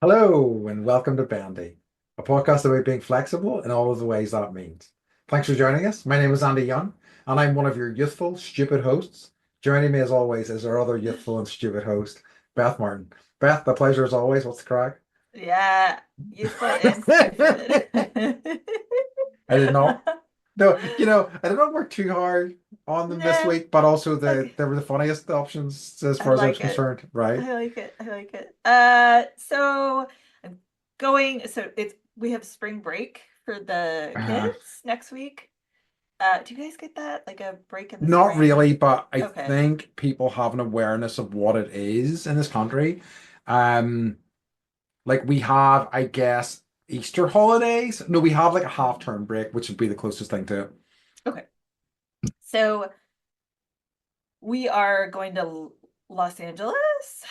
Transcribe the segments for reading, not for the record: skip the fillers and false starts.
Hello and welcome to Bandy, a podcast about being flexible in all of the ways that means. Thanks for joining us. My name is Andy Young, and I'm one of your youthful, stupid hosts. Joining me as always is our other youthful and stupid host, Beth Martin. Beth, the pleasure as always. What's the crack? Yeah, youthful and stupid. I did not. No, I did not work too hard on them this Nah, week, but also okay. they were the funniest options as I far as I was like it. concerned, right? I like it. I like it. So I'm going, so it's we have spring break for the Uh, kids next week. Do you guys get that? Like a break in the Not spring? really, but I Okay. think people have an awareness of what it is in this country. Um, like we have, I guess, Easter holidays. No, we have like a half-term break, which would be the closest thing to it. Okay. So we are going to Los Angeles,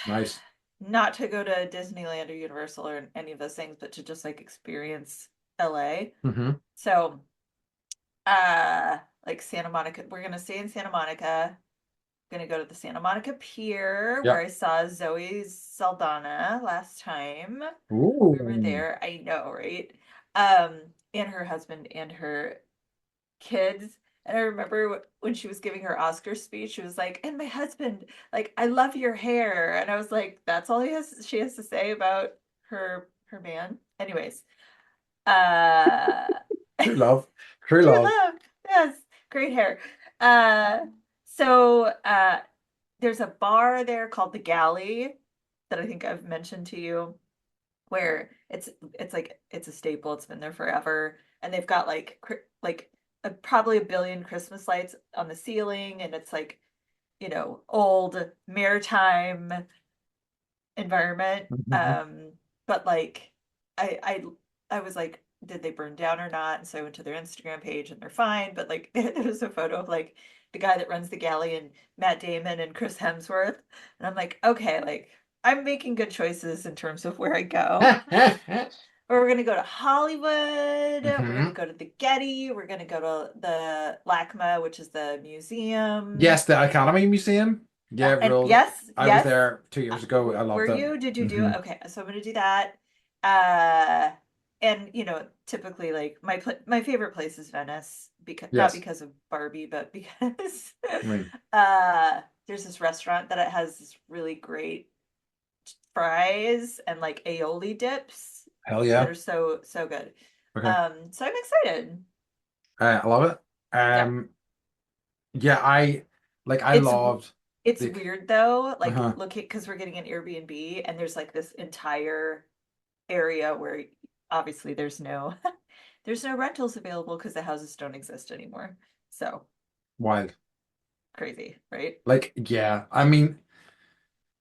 Nice. not to go to Disneyland or Universal or any of those things, but to just like experience LA. Hmm. So uh like Santa Monica. We're gonna stay in Santa Monica. Gonna go to the Santa Monica Pier where Yeah. I saw Zoe Saldana last time we were Ooh. there. I know, right? Um, and her husband and her kids. And I remember when she was giving her Oscar speech, she was like, "And my husband, like, I love your hair." And I was like, "That's all she has to say about her man." Anyways, uh True love. True true love. love. Yes, great hair. Uh, so there's a bar there called the Galley that I think I've mentioned to you, where it's like it's a staple. It's been there forever, and they've got like probably a billion Christmas lights on the ceiling, and it's like old maritime environment. Mhm. But like I I was like, did they burn down or not? And so I went to their Instagram page and they're fine. But like there was a photo of like the guy that runs the galley and Matt Damon and Chris Hemsworth. And I'm like, okay, like I'm making good choices in terms of where I go. Or we're gonna go to Hollywood. We're gonna Hmm. go to the Getty. We're gonna go to the LACMA, which is the museum. Yes, the Academy Museum. Yeah, And ruled. yes, I was yes. there two Uh, years ago. I Were loved it. you? Did you do Hmm. it? Okay, so I'm gonna do that. Uh, and typically like my favorite place is Venice because not Yes. because of Barbie, but because I mean, there's this restaurant that it has this really great fries and like aioli dips hell that yeah. are so good. Okay. So I'm excited. I love it. Yeah. Yeah, I It's loved it's the weird though, like uh-huh. look at because we're getting an Airbnb and there's like this entire area where obviously there's no rentals available because the houses don't exist anymore. So Wild. crazy, right? Like, yeah. I mean,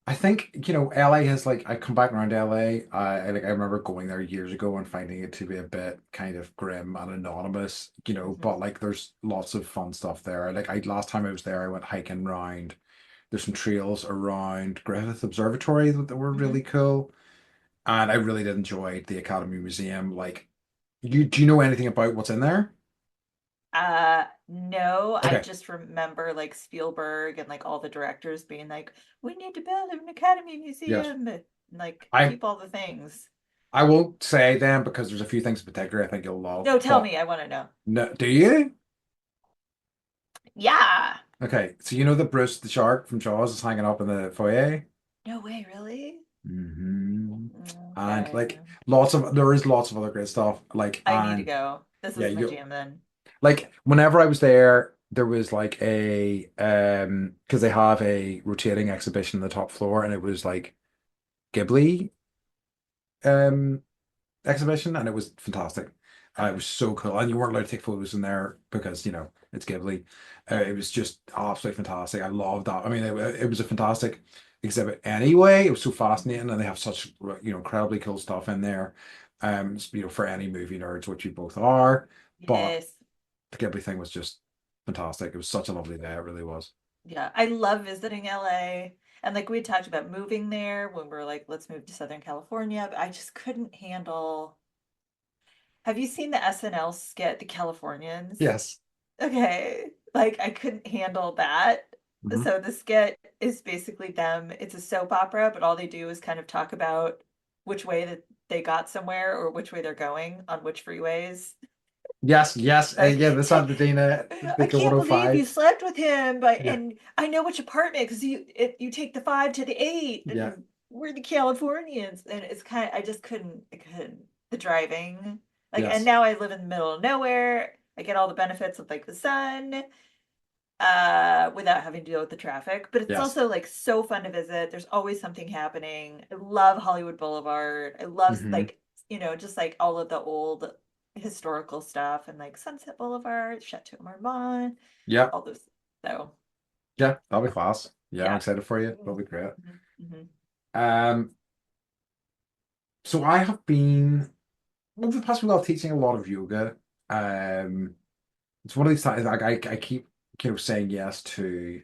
I think, LA has I come back around to LA. I remember going there years ago and finding it to be a bit kind of grim and anonymous, Hmm. but there's lots of fun stuff there. I last time I was there, I went hiking around. There's some trails around Griffith Observatory that were Hmm. really cool. And I really did enjoy the Academy Museum. Do you know anything about what's in there? No, I Okay. just remember like Spielberg and like all the directors being like, we need to build an Academy Yes. Museum and like I keep all the things. I won't say them because there's a few things in particular I think you'll love. No, tell But me, I want to know. no, do you? Yeah. Okay, so you know that Bruce the shark from Jaws is hanging up in the foyer? No way, really? And Okay. there is lots of other great stuff. I need to go. This Yeah, is my you jam then. whenever I was there, there was because they have a rotating exhibition on the top floor, and it was like Ghibli um exhibition, and it was fantastic. It Okay. was so cool, and you weren't allowed to take photos in there because it's Ghibli. It was just absolutely fantastic. I loved that. I mean, it was a fantastic exhibit anyway. It was so fascinating, and they have such incredibly cool stuff in there. For any movie nerds, which you both are, but Yes. the Ghibli thing was just fantastic. It was such a lovely day. It really was. Yeah. I love visiting LA. And like we had talked about moving there when we were like, let's move to Southern California, but I just couldn't handle. Have you seen the SNL skit, The Californians? Yes. Okay. Like I couldn't handle that. Hmm. So the skit is basically them. It's a soap opera, but all they do is kind of talk about which way that they got somewhere or which way they're going on which freeways. Yes, yes, Like, yeah, the Santa Dina, I the can't believe you 105. slept with him, but Yeah, and I know which apartment because you take the 5 to the 8, yeah, and we're the Californians, and it's kind of I couldn't the driving like, and yes, now I live in the middle of nowhere. I get all the benefits of like the sun, without having to deal with the traffic. But it's yes. also like so fun to visit. There's always something happening. I love Hollywood Boulevard. I love Hmm. like, just like all of the old historical stuff and like Sunset Boulevard, Chateau Marmont, Yeah, all those. So yeah, that'll be class. Yeah, I'm yeah. excited for you. That'll Mhm, be great. mhm, mhm. Um, so I have been over the past while teaching a lot of yoga. Um, it's one of these times like I keep saying yes to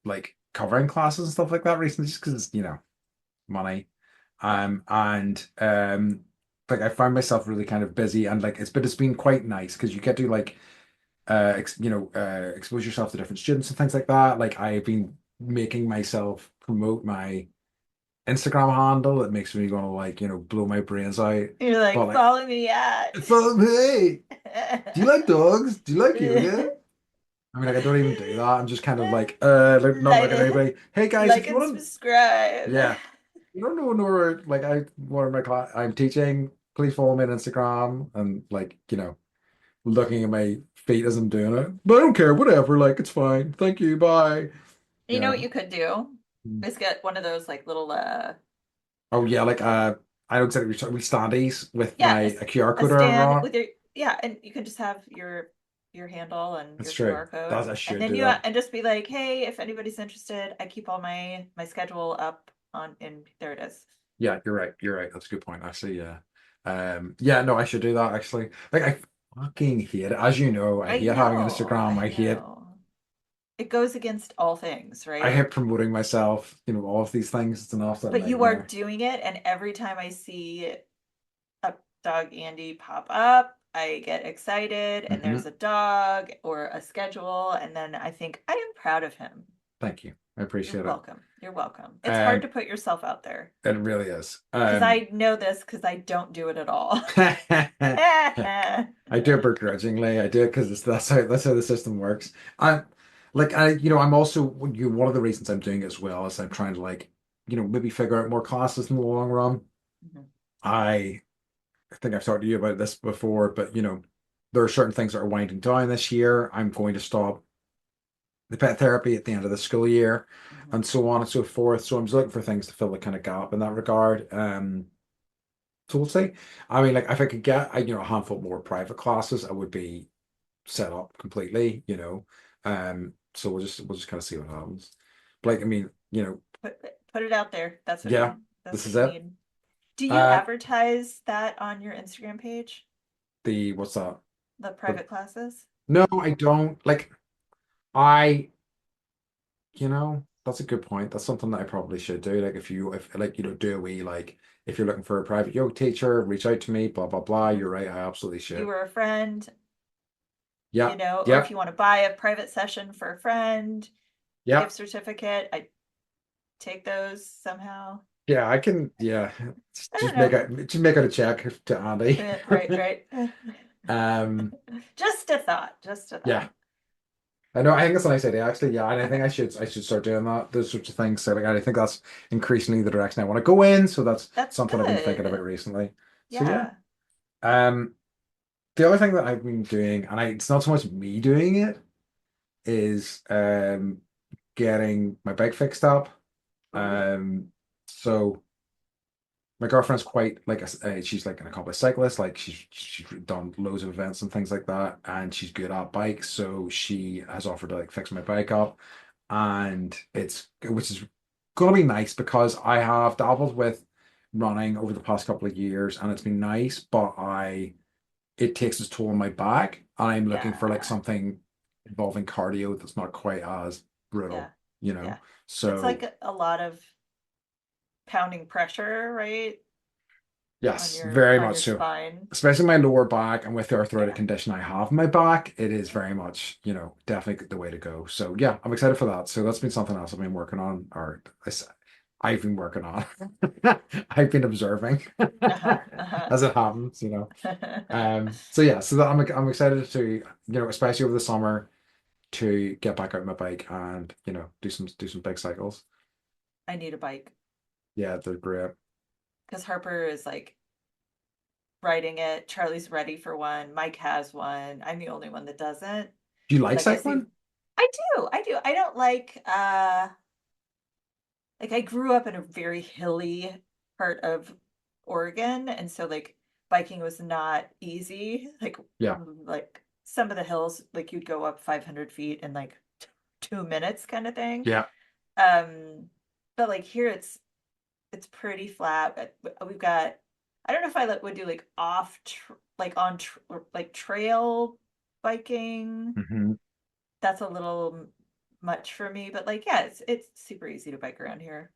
like covering classes and stuff like that recently just because money. Yeah. And like I find myself really kind of busy and like it's been quite nice because you get to like expose yourself to different students and things like that. Like I've been making myself promote my Instagram handle. It makes me gonna like, blow my brains out. You're But like, like follow me at. follow me. Do you like dogs? Do you like yoga? I mean, like, I don't even do that. I'm just kind of like not looking at like, anybody. Hey guys, like if you and want to, subscribe. yeah, you don't know where like one of my class I'm teaching. Please follow me on Instagram and like looking at my feet as I'm doing it. But I don't care. Whatever. Like it's fine. Thank you. Bye. You know Yeah. what you could do? Is get one of those like little Oh yeah. Like I don't exactly we standees with yeah, my a QR a code or whatever stand on it. with your, yeah, and you can just have your handle and That's your true. QR code, That I and should then do you that. and just be like, hey, if anybody's interested, I keep all my schedule up on, and there it is. Yeah, you're right. You're right. That's a good point, actually. Yeah. Yeah, no, I should do that actually. Like I fucking hate it. As you know, I hate having Instagram. I know. It goes against all things, I right? hate promoting myself, all of these things. It's an absolute But you are nightmare. doing it, and every time I see a dog Andy pop up, I get excited, and Hmm. there's a dog or a schedule, and then I think I am proud of him. Thank you. I You're appreciate it. welcome. You're welcome. It's hard to Um, put yourself out there it really is. because I know this because I don't do it at all. I do it begrudgingly. I do it because that's how the system works. I like I'm also one of the reasons I'm doing it as well is I'm trying to like maybe figure out more classes in the long run. Mhm. I think I've talked to you about this before, but there are certain things that are winding down this year. I'm going to stop the pet therapy at the end of the school year, Mhm. and so on and so forth. So I'm just looking for things to fill the kind of gap in that regard. So we'll see. I mean, like if I could get a handful more private classes, I would be set up completely. So we'll just kind of see what happens. But like I mean, Put it out there. yeah, That's this what is you it. need. Do you Uh, advertise that on your Instagram page? the what's that? The The private classes? no, I don't. Like I that's a good point. That's something that I probably should do. Like if like do a wee like if you're looking for a private yoga teacher, reach out to me, blah blah blah. Mhm. You're right, I absolutely You should. were a friend, Yeah, or if yep, you want to buy a private session for a friend, gift yep. certificate, I take those somehow. Yeah, I can yeah. I don't Just know. make out a check to Andy. Right, right. Um Just a thought, just a yeah. thought. I know I think that's a nice idea actually, yeah, and I think Okay, I should start doing that, those sorts of things. So like I think that's increasingly the direction I want to go in. So that's that's something I've been thinking about good. recently. So yeah. Yeah. Um the other thing that I've been doing, and it's not so much me doing it, is getting my bike fixed up. Ooh, So my girlfriend's quite like she's like an accomplished cyclist. Like she's done loads of events and things like that, and she's good at bikes. So she has offered to like fix my bike up, and it's which is gonna be nice because I have dabbled with running over the past couple of years, and it's been nice, but it takes its toll on my back. I'm looking for like yeah, something involving cardio that's not quite as yeah, brutal, you know. yeah. It's like So a lot of pounding pressure, right? yes, very On much your so. spine. Especially my lower back and with the arthritic Yeah. condition I have in my back, it is Yeah. very much, definitely the way to go. So yeah, I'm excited for that. So that's been something else I've been working on, or I've been working on. I've been observing Uh-huh, uh-huh. as it happens, you know. So yeah, so that I'm excited to, especially over the summer, to get back out on my bike and, do some big cycles. I need a bike Yeah, they're great. because Harper is like riding it. Charlie's ready for one. Mike has one. I'm the only one that doesn't. Do you like Like I see, cycling? I do, I do. I don't like I grew up in a very hilly part of Oregon, and so like biking was not easy. Yeah. Like some of the hills, like you'd go up 500 feet in like 2 minutes kind of thing. Yeah. Um, but like here it's pretty flat. But we've got I don't know if I would do like like on like trail biking. hmm That's a little much for me, but like yeah, it's super easy to bike around here.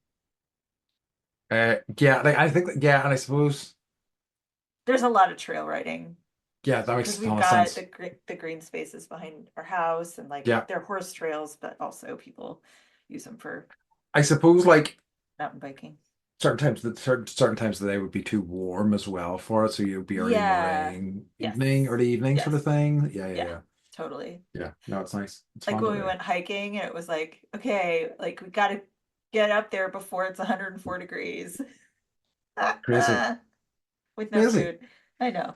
Yeah, like I think that, yeah, and I suppose There's a lot of trail riding yeah, that makes because a we've ton of got sense. the green spaces behind our house and like Yeah. they're horse trails, but also people use them for I suppose like mountain biking. certain times of the day would be too warm as well for it, so you'd be early Yeah. morning, Yes. early evening sort of Yes. thing. Yeah, yeah, Yeah. yeah. Totally. Yeah. No, it's nice. It's Like fun to when we do. went hiking and it was like, okay, like we got to get up there before it's 104 degrees Crazy. with no Crazy. food. I know.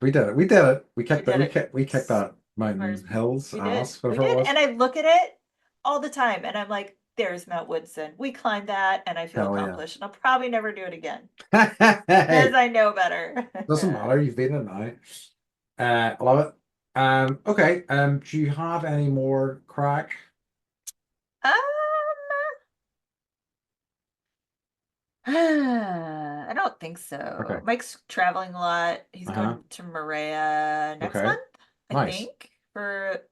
We did it. We did it. We We kicked that. did We it. kicked. We kicked that mountain Mars, hills we did. ass, We whatever it did. was. And I look at it all the time and I'm like, there's Mount Woodson. We climbed that and I feel Hell yeah. accomplished. And I'll probably never do it again because Hey, I know better. doesn't matter. You've been it now. I love it. Okay. Do you have any more crack? Um, I don't think so. Okay. Mike's traveling a lot. He's Uh-huh. going to Maria next Okay. month, I Nice. think, for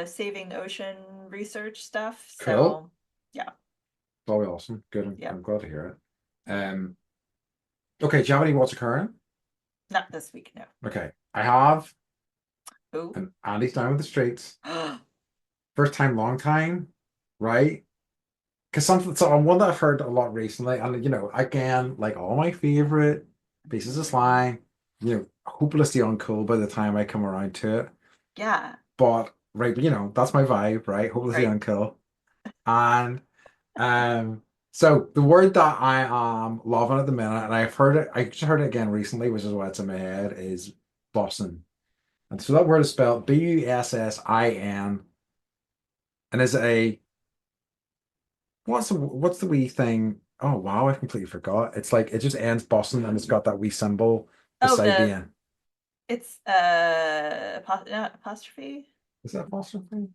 saving ocean research stuff. Cool. So, yeah, That'll be awesome. Good. yeah, I'm glad to hear it. yeah. Okay. Do you have any what's occurring? Not this week, no. Okay. I have, Oh, and Andy's down with the streets. First time, long time, right? Because something, so one that I've heard a lot recently, and again, like all my favorite pieces of slang, hopelessly uncool by the time I come around to it. yeah, But right, that's my vibe, right? Hopelessly right. uncool. And so the word that I am loving at the minute, and I just heard it again recently, which is why it's in my head, is bussin. And so that word is spelled Bussin, and is a what's the wee thing? Oh wow, I completely forgot. It's like it just ends Boston and it's got that wee symbol Oh, beside the end. it's not apostrophe. Is that Boston thing?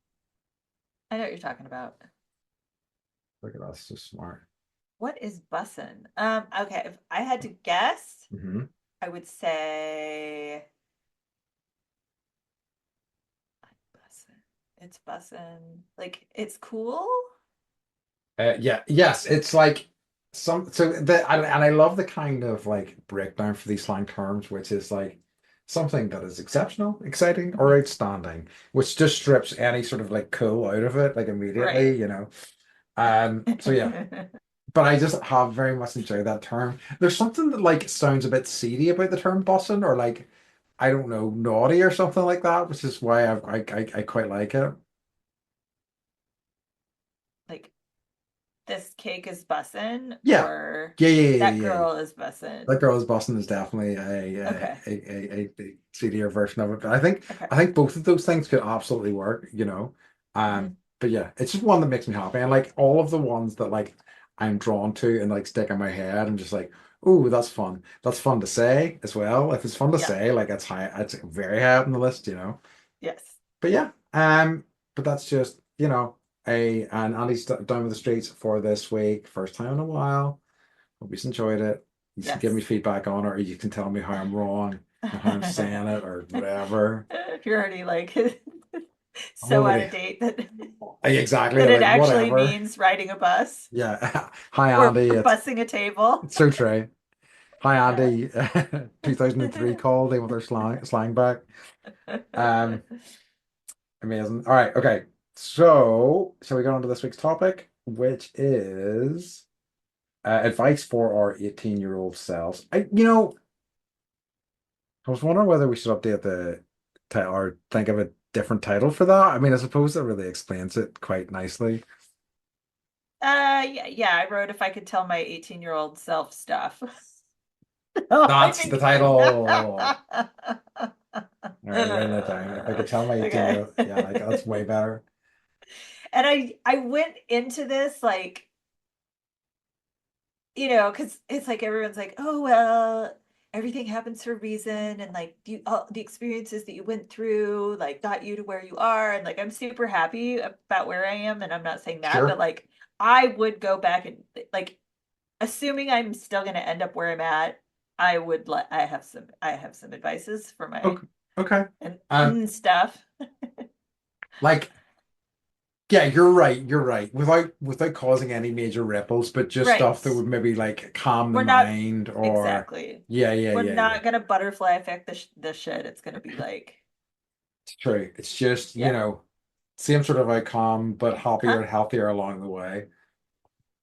I know what you're talking about. Look at us, so smart. What is bussin'? Okay, if I had to guess, hmm I would say bussin'. It's bussin'. Like it's cool. Yeah, yes, it's like and I love the kind of like breakdown for these slang terms, which is like something that is exceptional, exciting, or Mhm. outstanding, which just strips any sort of like cool out of it, like Right. immediately. So yeah, but I just have very much enjoyed that term. There's something that like sounds a bit seedy about the term bussin', or like I don't know, naughty or something like that, which is why I quite like it. Like this cake is bussin' Yeah, or yeah, yeah, that yeah, yeah. girl is That bussin'. Girl's Boston is definitely Okay. a seedier version of it. But I think Okay. I think both of those things could absolutely work. Hmm. But yeah, it's just one that makes me happy. And like all of the ones that like I'm drawn to and like stick in my head, I'm just like, oh, that's fun. That's fun to say as well. If it's fun to Yeah. say, like it's very high up on the list. Yes. But yeah, but that's just, and Andy's down with the streets for this week. First time in a while. Hope you enjoyed it. You can give me Yes. feedback on it, or you can tell me how I'm wrong and how I'm saying it, or whatever. If you're already like I'm so out already of date that exactly that it like actually whatever. means riding a bus Yeah. Hi or Andy, bussing a table. it's so true. Hi Yeah. Andy, 2003 call, they want their slang back. Um, Amazing. All right, okay. So, shall we go on to this week's topic, which is Advice for our 18-year-old selves. I was wondering whether we should update the title or think of a different title for that. I mean, I suppose that really explains it quite nicely. Yeah, yeah, I wrote if I could tell my 18-year-old self stuff. Oh, I That's the think. title. All right, I'm writing that down. If I could tell my Okay. 18-year-old, yeah, like that's way better. And I went into this like, because it's like everyone's like, oh well, everything happens for a reason, and like all the experiences that you went through like got you to where you are, and like I'm super happy about where I am, and I'm not saying that, but Sure. like I would go back and like assuming I'm still going to end up where I'm at, I have some advices for my Okay. Okay. Um, and stuff. like, yeah, you're right. You're right. Without causing any major ripples, but just stuff that Right. would maybe like calm the We're not mind or exactly. yeah, yeah, We're yeah, yeah. not going to butterfly effect the shit. It's going to be like, It's true. It's just, yeah. same sort of outcome, but happier Huh? and healthier along the way.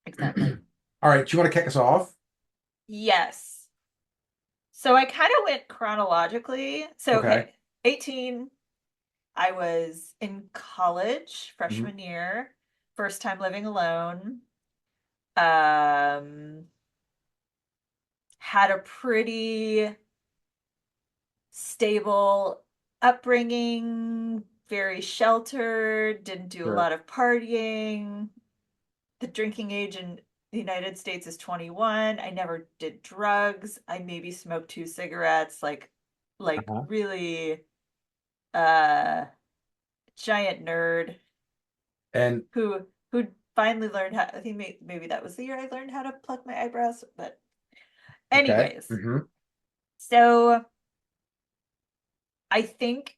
Exactly. All right, do you want to kick us off? Yes. So I kind of went chronologically. So Okay. okay, 18, I was in college, Mhm. freshman year, first time living alone. Um, had a pretty stable upbringing, very sheltered, didn't do a Sure. lot of partying. The drinking age in the United States is 21. I never did drugs. I maybe smoked 2 cigarettes, like Uh-huh. really uh giant nerd And who finally learned how. I think maybe that was the year I learned how to pluck my eyebrows, but okay. anyways. So I think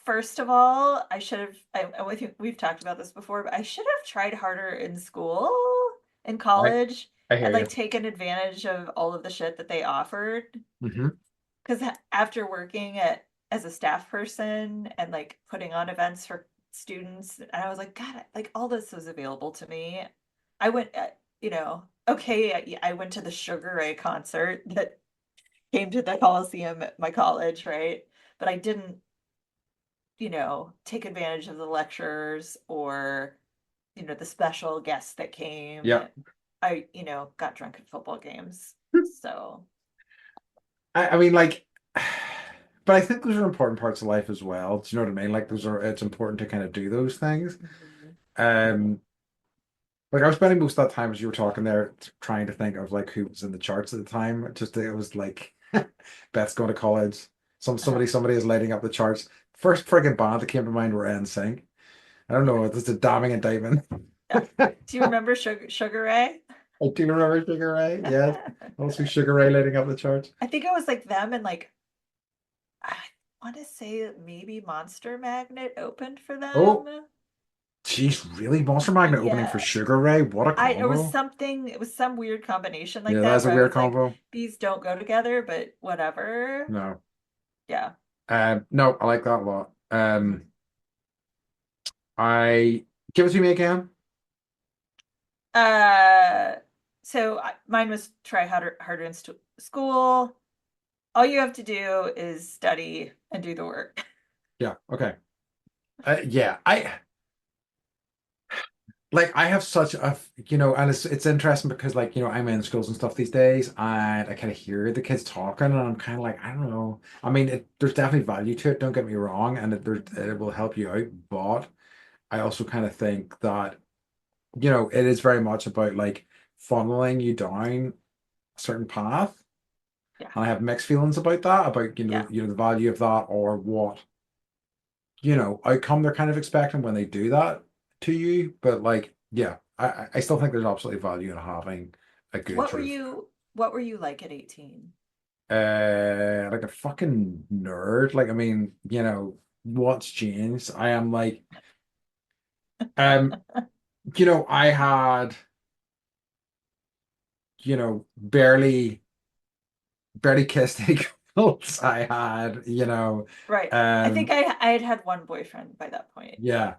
first of all, I should have. I think we've talked about this before, but I should have tried harder in school, in I college, I and hear like you. taken advantage of all of the shit that they offered. Hmm. Because after working at as a staff person and like putting on events for students, and I was like, God, like all this was available to me. I went, okay, I went to the Sugar Ray concert that came to the Coliseum at my college, right? But I didn't take advantage of the lectures or, the special guests that came. Yeah. I, got drunk at football games. So, I mean, like, but I think those are important parts of life as well. Do you know what I mean? Like, it's important to kind of do those things. mhm. Um, like I was spending most of that time as you were talking there trying to think of like who was in the charts at the time. Just it was like Beth's going to college. Uh-huh. Somebody is lighting up the charts. First friggin' band that came to mind were NSYNC. I don't know, it's a damning indictment. Yeah. Do you remember Sugar Ray? I do remember Sugar Ray, yes. Also Sugar Ray lighting up the charts. I think it was like them and like I want to say that maybe Monster Magnet opened for Oh, them. geez, really? Monster Magnet opening for Yeah. Sugar Ray? What a It was combo. something, it was some weird combination like Yeah, that that's a where I weird was like, combo. these don't go together, but whatever. No. Yeah. No, I like that a lot. Mhm. I give it to me again. Uh, so mine was try harder in school. All you have to do is study and do the work. Yeah, okay. Yeah, I have such and it's interesting because I'm in schools and stuff these days, and I kind of hear the kids talking, and I'm kind of like, I don't know. I mean, there's definitely value to it. Don't get me wrong, and it will help you out, but I also kind of think that it is very much about like funneling you down a certain path, Yeah. and I have mixed feelings about that, about Yeah. the value of that or what outcome they're kind of expecting when they do that to you. But like, yeah, I still think there's absolutely value in having a good What were sort of you what were you like at 18? like a fucking nerd. Like, I mean, what's changed? I am like, um, I had, barely kissed any girls. I had, Right. I think um, I had had one boyfriend by that point. yeah,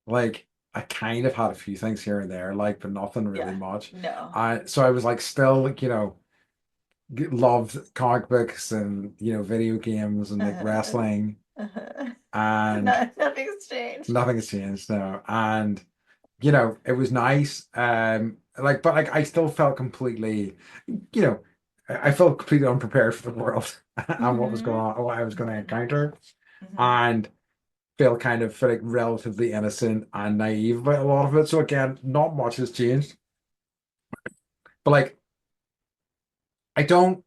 like. I kind of had a few things here and there, like, but nothing really Yeah. much. No. So I was like still like, loved comic books and video games and like Uh, wrestling, uh, and nothing's changed. nothing has changed now. And it was nice. Like, but like I still felt completely, you know, I felt completely unprepared for the world and what was going Hmm. on, what I was going to Hmm. encounter, Hmm. and felt kind of like relatively innocent and naive about a lot of it. So again, not much has changed. But like, I don't,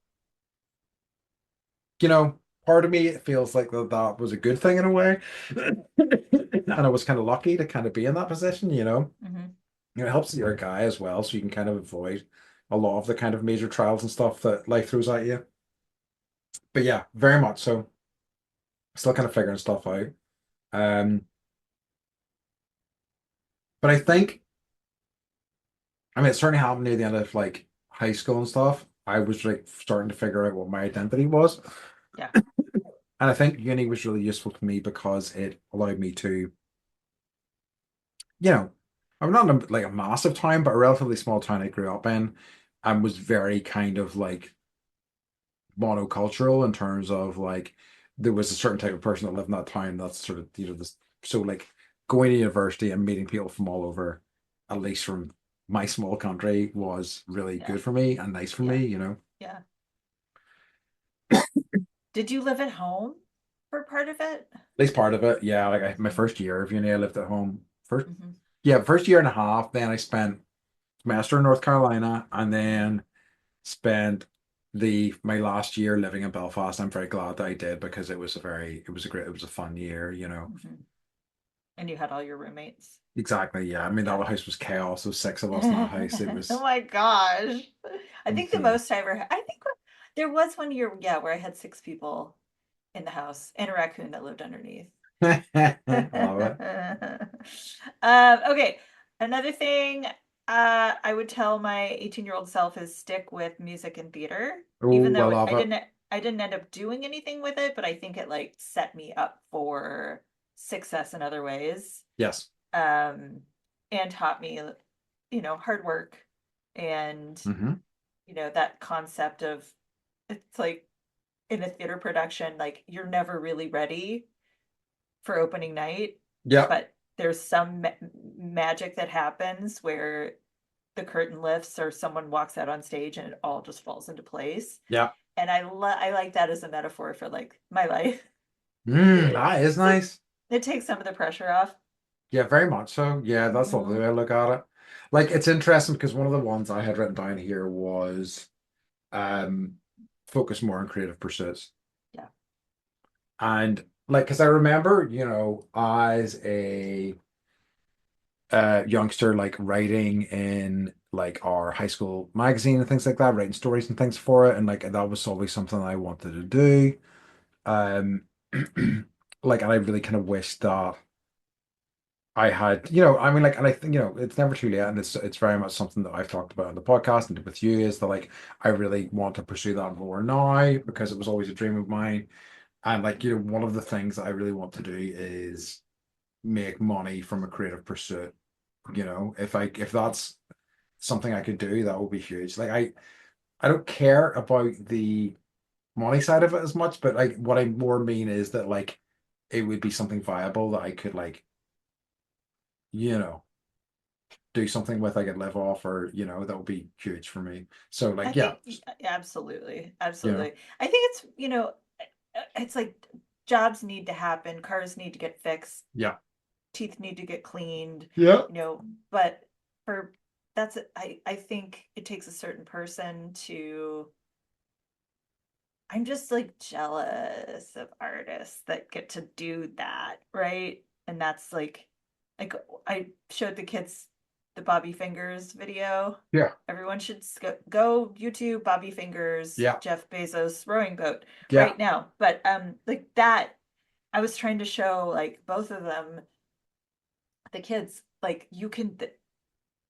part of me it feels like that was a good thing in a way. And I was kind of lucky to kind of be in that position. Hmm. It helps that you're a guy as well, so you can kind of avoid a lot of the kind of major trials and stuff that life throws at you. But yeah, very much so. Still kind of figuring stuff out. Um, but I think, I mean, it certainly happened near the end of like high school and stuff. I was like starting to figure out what my identity was. Yeah. And I think uni was really useful to me because it allowed me to, you know, I'm not in like a massive town, but a relatively small town I grew up in, and was very kind of like monocultural in terms of like there was a certain type of person that lived in that town that's sort of this, so like going to university and meeting people from all over, at least from my small country, was really Yeah. good for me and nice for Yeah. me. Yeah. Did you live at home for part of it? At least part of it. Yeah, like my Hmm. first year of uni I lived at home first. Hmm. Yeah, first year and a half, then I spent semester in North Carolina, and then spent the my last year living in Belfast. I'm very glad that I did because it was a fun year. Hmm. And you had all your roommates. Exactly, yeah. I mean, the Yeah. other house was chaos. There was six of us in that house. It Oh was my gosh. I think the insane. most I ever had, I think there was one year, yeah, where I had six people in the house and a raccoon that lived underneath. I love it. Okay. Another thing I would tell my 18-year-old self is stick with music and theater, even Oh, I though love it. I didn't end up doing anything with it, but I think it like set me up for success in other ways. Yes. Um, and taught me, hard work and, Hmm. that concept of it's like in a theater production, like you're never really ready for opening night, Yeah. but there's some magic that happens where the curtain lifts or someone walks out on stage and it all just falls into place. Yeah. And I like that as a metaphor for like my life. That is nice. It takes some of the pressure off. Yeah, very much so. Yeah, that's lovely Hmm. way I look at it. Like it's interesting because one of the ones I had written down here was um focus more on creative pursuits. Yeah. And like, because I remember, as a youngster, like writing in like our high school magazine and things like that, writing stories and things for it, and like that was always something I wanted to do. Um, like, and I really kind of wish that I had, I mean, like, and I think, it's never too late, and it's very much something that I've talked about on the podcast and with you is that like I really want to pursue that more now because it was always a dream of mine. And like, one of the things that I really want to do is make money from a creative pursuit. If that's something I could do, that would be huge. Like I don't care about the money side of it as much, but like what I more mean is that like it would be something viable that I could like, you know, do something with, I could live off, or that would be huge for me. So I like yeah, think absolutely, you know, absolutely. I think it's like jobs need to happen, cars need to get fixed, yeah. teeth need to get cleaned, Yeah. but for I think it takes a certain person to I'm just like jealous of artists that get to do that, right? And that's like I showed the kids the Bobby Fingers video. Yeah. Everyone should go YouTube Bobby Fingers, Yeah. Jeff Bezos rowing boat Yeah. right now. But like that I was trying to show like both of them, the kids, like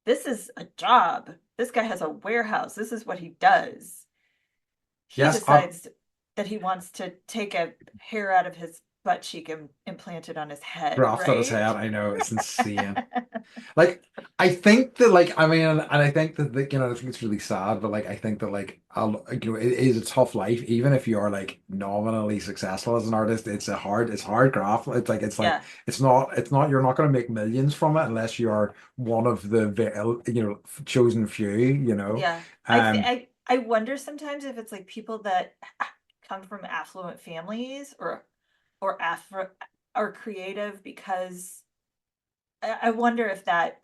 this is a job. This guy has a warehouse. This is what he does. He Yes. I've decides that he wants to take a hair out of his butt cheek and implant it on his head, graphed at his right? head. I know it's insane. Like, I think that, like, I mean, and I think that, I think it's really sad, but like, I think that, like, it is a tough life, even if you are like nominally successful as an artist. It's hard graft. Yeah. It's not, you're not going to make millions from it unless you are one of the, chosen few, Yeah. um, I wonder sometimes if it's like people that come from affluent families or Afro are creative because I wonder if that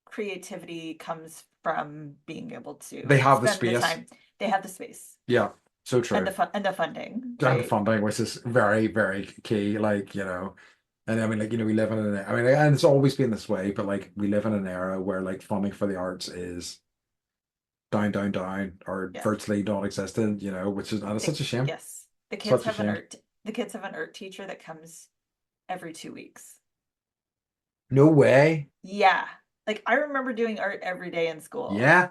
creativity comes from being able they to have the spend the space. time. They have the space Yeah, so and true. the funding, And the right? funding, which is very, very key. Like, and I mean, like, we live in I mean, and it's always been this way, but like, we live in an era where like funding for the arts is down, down, down, or Yeah. virtually non-existent, which is, and it's such a shame. Yes. Such a shame. The kids have an art teacher that comes every 2 weeks. No way. Yeah. Like I remember doing art every day in school, Yeah,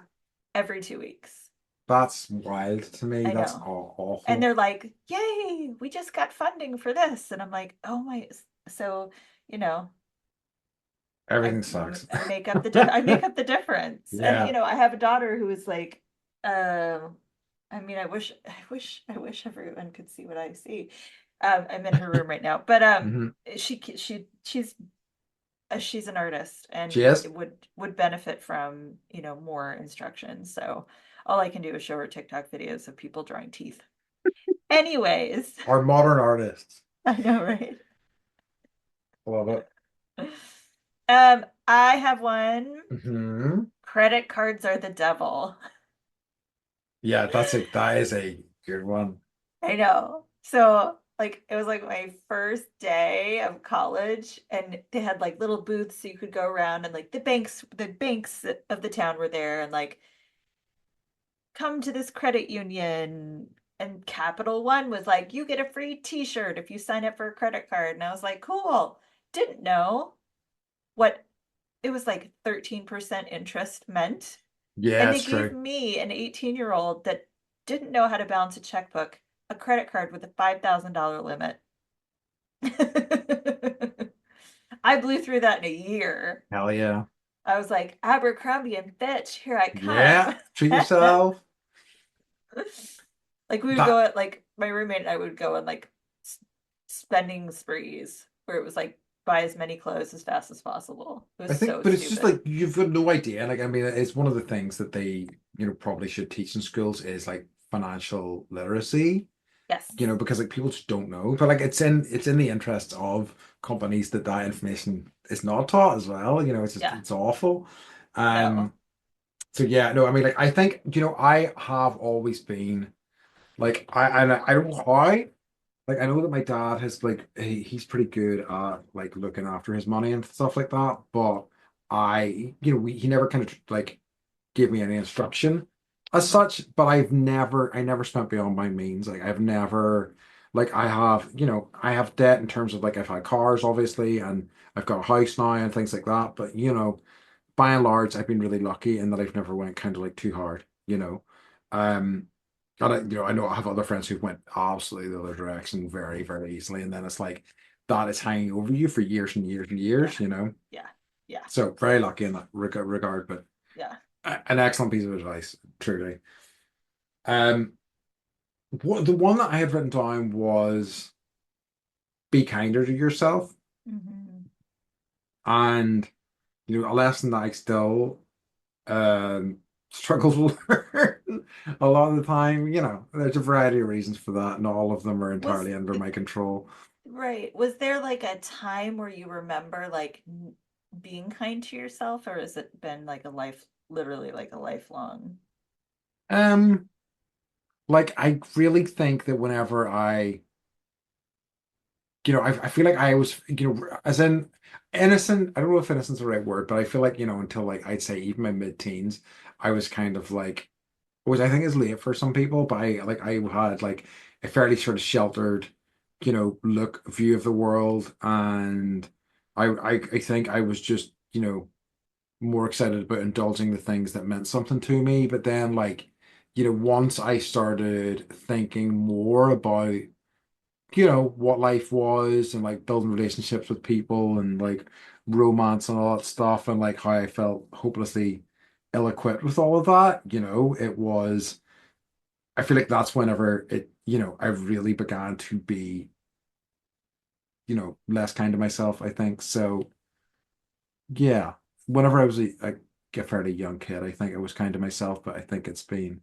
every 2 weeks. that's wild to me. I That's know. And awful. they're like, "Yay, we just got funding for this." And I'm like, "Oh my." So, you know, Everything sucks. I make up the difference. And Yeah. I have a daughter who is like, I mean, I wish everyone could see what I see. I'm in her room right now, but Hmm. she's an artist She and is. it would benefit from, more instruction. So all I can do is show her TikTok videos of people drawing teeth. Anyways, Our modern artists. I know, right? Love it. I have one. Hmm. Credit cards are the devil. Yeah, that is a good one. I know. So, like, it was like my first day of college, and they had like little booths so you could go around, and like the banks of the town were there, and like, come to this credit union. And Capital One was like, you get a free t-shirt if you sign up for a credit card. And I was like, cool. Didn't know what it was like 13% interest meant. Yeah, And they it's gave true. me, an 18-year-old that didn't know how to balance a checkbook, a credit card with a $5,000 limit. I blew through that in a year. Hell yeah. I was like, Abercrombie and Fitch, here I Yeah, come. treat yourself. Like we would go That at like my roommate and I would go on like spending sprees where it was like buy as many clothes as fast as possible. It I was think, so but it's just stupid. like you've got no idea. Like, I mean, it's one of the things that they, probably should teach in schools is like financial literacy, Yes. because like people just don't know. But like it's in the interests of companies that that information is not taught as well. Yeah. It's awful. Um, No. so yeah, no, I mean, like I think, I have always been like I don't know how. Like I know that my dad has like he's pretty good at like looking after his money and stuff like that, but he never kind of like gave me any instruction as Hmm. such. But I never spent beyond my means. Like I've never like I have debt in terms of like I've had cars obviously, and I've got a house now and things like that. But by and large, I've been really lucky in that I've never went kind of like too hard. Um, and I know I have other friends who went absolutely the other direction very, very easily, and then it's like that is hanging over you for years and years and Yeah. years. Yeah. Yeah. So very lucky in that regard, but Yeah. an excellent piece of advice, truly. Um, the one that I had written down was be kinder to yourself, Hmm. and a lesson that I still struggle to learn a lot of the time. There's a variety of reasons for that. Not all of them are Was entirely under my control. right. Was there like a time where you remember like being kind to yourself, or has it been like literally like a lifelong? Um, like I really think that whenever I feel like I was, as in innocent. I don't know if innocent's the right word, but I feel like, until like I'd say even my mid-teens, I was kind of like, which I think is late for some people, but I had like a fairly sort of sheltered, look view of the world, and I think I was just, more excited about indulging the things that meant something to me. But then like, once I started thinking more about what life was and like building relationships with people and like romance and all that stuff, and like how I felt hopelessly ill-equipped with all of that, it was, I feel like that's whenever I really began to be, less kind to myself, I think. So yeah, whenever I was a fairly young kid, I think I was kind to myself, but I think it's been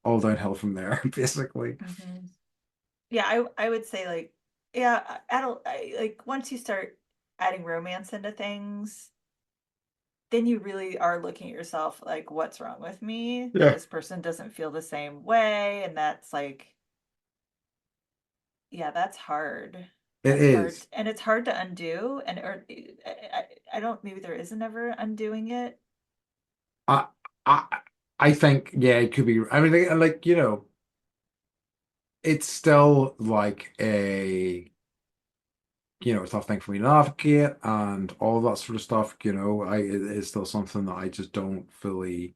all downhill from there, basically. Hmm. Yeah, I would say like yeah, adult like once you start adding romance into things, then you really are looking at yourself like, what's wrong with me? That Yeah, this person doesn't feel the same way, and that's like, yeah, that's hard. it That's hard, is. and it's hard to undo. And or I don't, maybe there isn't ever undoing it. I I I think yeah, it could be. I mean, like, it's still like a tough thing for me to navigate and all that sort of stuff. It is still something that I just don't fully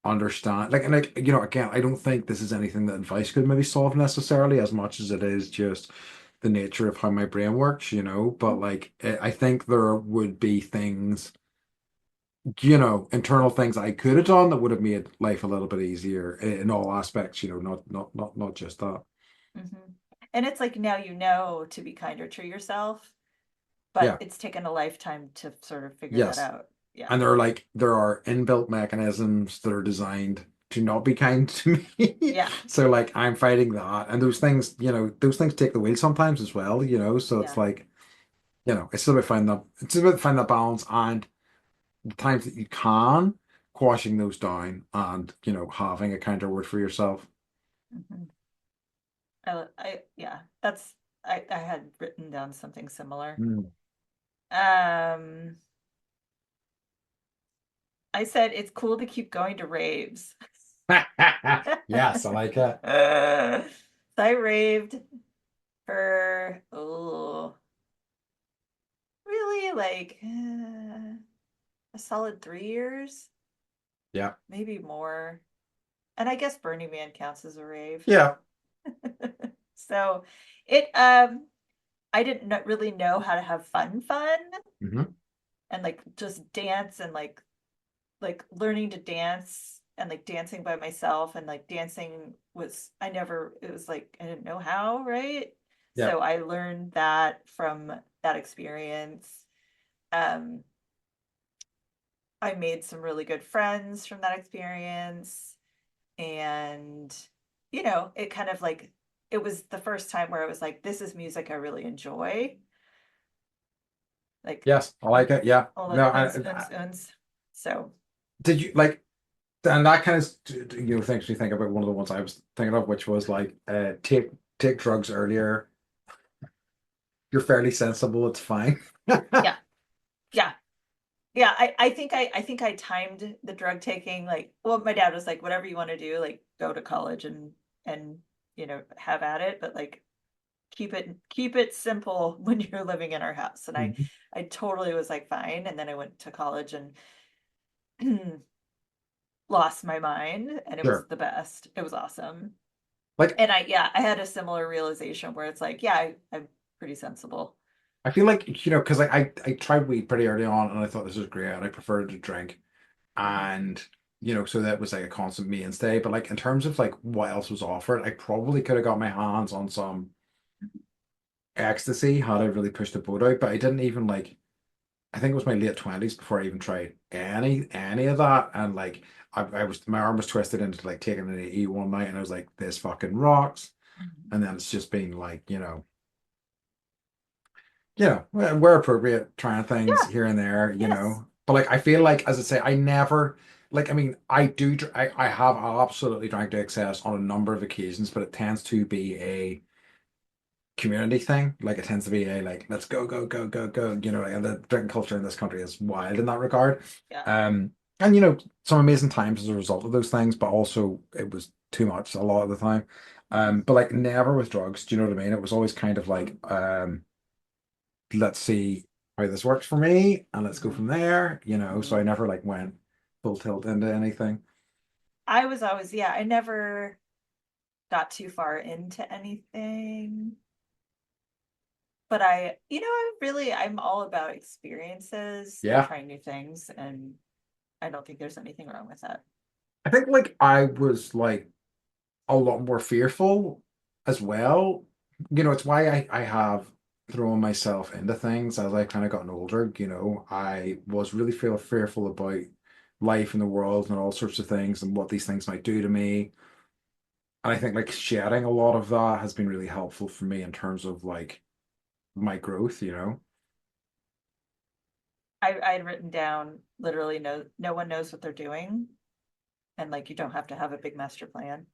understand. Like, and like, again, I don't think this is anything that advice could maybe solve necessarily as much as it is just the nature of how my brain works. But like, I think there would be things, internal things I could have done that would have made life a little bit easier in all aspects, not just that. Hmm. And it's like now you know to be kinder to yourself, but Yeah. it's taken a lifetime to sort of figure that Yes. out. Yeah. And there are inbuilt mechanisms that are designed to not be kind to me. Yeah. So like I'm fighting that. And those things take the wheel sometimes as well. So it's Yeah. like, it's about finding that balance and the times that you can, quashing those down and, having a counter word for yourself. Hmm. Yeah, I had written down something similar. Mm. Um, I said it's cool to keep going to raves. Yes, I like it. So I raved for, oh, really like a solid 3 years, Yeah. maybe more. And I guess Burning Man counts as a rave. Yeah. So it I didn't really know how to have fun Hmm. and like just dance and like learning to dance and like dancing by myself, and like dancing was, I never, it was like I didn't know how, right? Yeah. So I learned that from that experience. Um, I made some really good friends from that experience, and it kind of like, it was the first time where I was like, this is music I really enjoy. Like Yes, I like it. Yeah. all No, the uns. So did you like? And that kind of makes me think about one of the ones I was thinking of, which was like take drugs earlier. You're fairly sensible. It's fine. yeah, yeah. Yeah, I think I timed the drug taking like, well, my dad was like, whatever you want to do, like go to college and have at it, but like keep it simple when you're living in our house. And I Mhm. I totally was like fine. And then I went to college and lost my mind, and it was Sure. the best. It was awesome. Like And I had a similar realization where it's like, yeah, I'm pretty sensible. I feel like because I tried weed pretty early on and I thought this was great and I preferred to drink Mhm. and so that was like a constant mainstay. But like in terms of like what else was offered, I probably could have got my hands on some ecstasy had I really pushed the boat out. But I didn't even like. I think it was my late 20s before I even tried any of that. And like I was my arm was twisted into like taking an E one night and I was like, this fucking rocks. Mhm. And then it's just been like, where appropriate, trying things Yeah, here and there, yes. But like I feel like, as I say, I never like I mean, I do I have absolutely drank to excess on a number of occasions, but it tends to be a community thing. Like it tends to be a like, let's go, go, go, go, go, like, and the drinking culture in this country is wild in that regard. Yeah. And some amazing times as a result of those things, but also it was too much a lot of the time. Mhm. But like never with drugs, do you know what I mean? It was always kind of like, let's see how this works for me and let's go Mhm. from there. So Mhm. I never like went full tilt into anything. I was always, yeah, I never got too far into anything. but I'm all about experiences and Yeah. trying new things, and I don't think there's anything wrong with that. I think like I was like a lot more fearful as well. It's why I have thrown myself into things as I kind of gotten older. I was really fearful about life in the world and all sorts of things and what these things might do to me. And I think like shedding a lot of that has been really helpful for me in terms of like my growth. I'd written down literally no one knows what they're doing, and like you don't have to have a big master plan.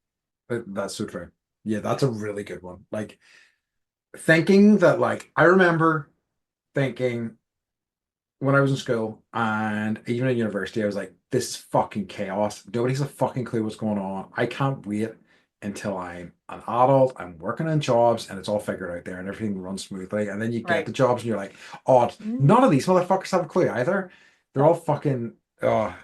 That's so true. Yeah, that's a really good one. Like thinking that like I remember thinking when I was in school and even in university, I was like, this is fucking chaos. Nobody has a fucking clue what's going on. I can't wait until I'm an adult, I'm working in jobs, and it's all figured out there and everything runs smoothly. And then you get Right. the jobs and you're like, oh, none of Mm, these motherfuckers have a clue either. They're all no, fucking, oh,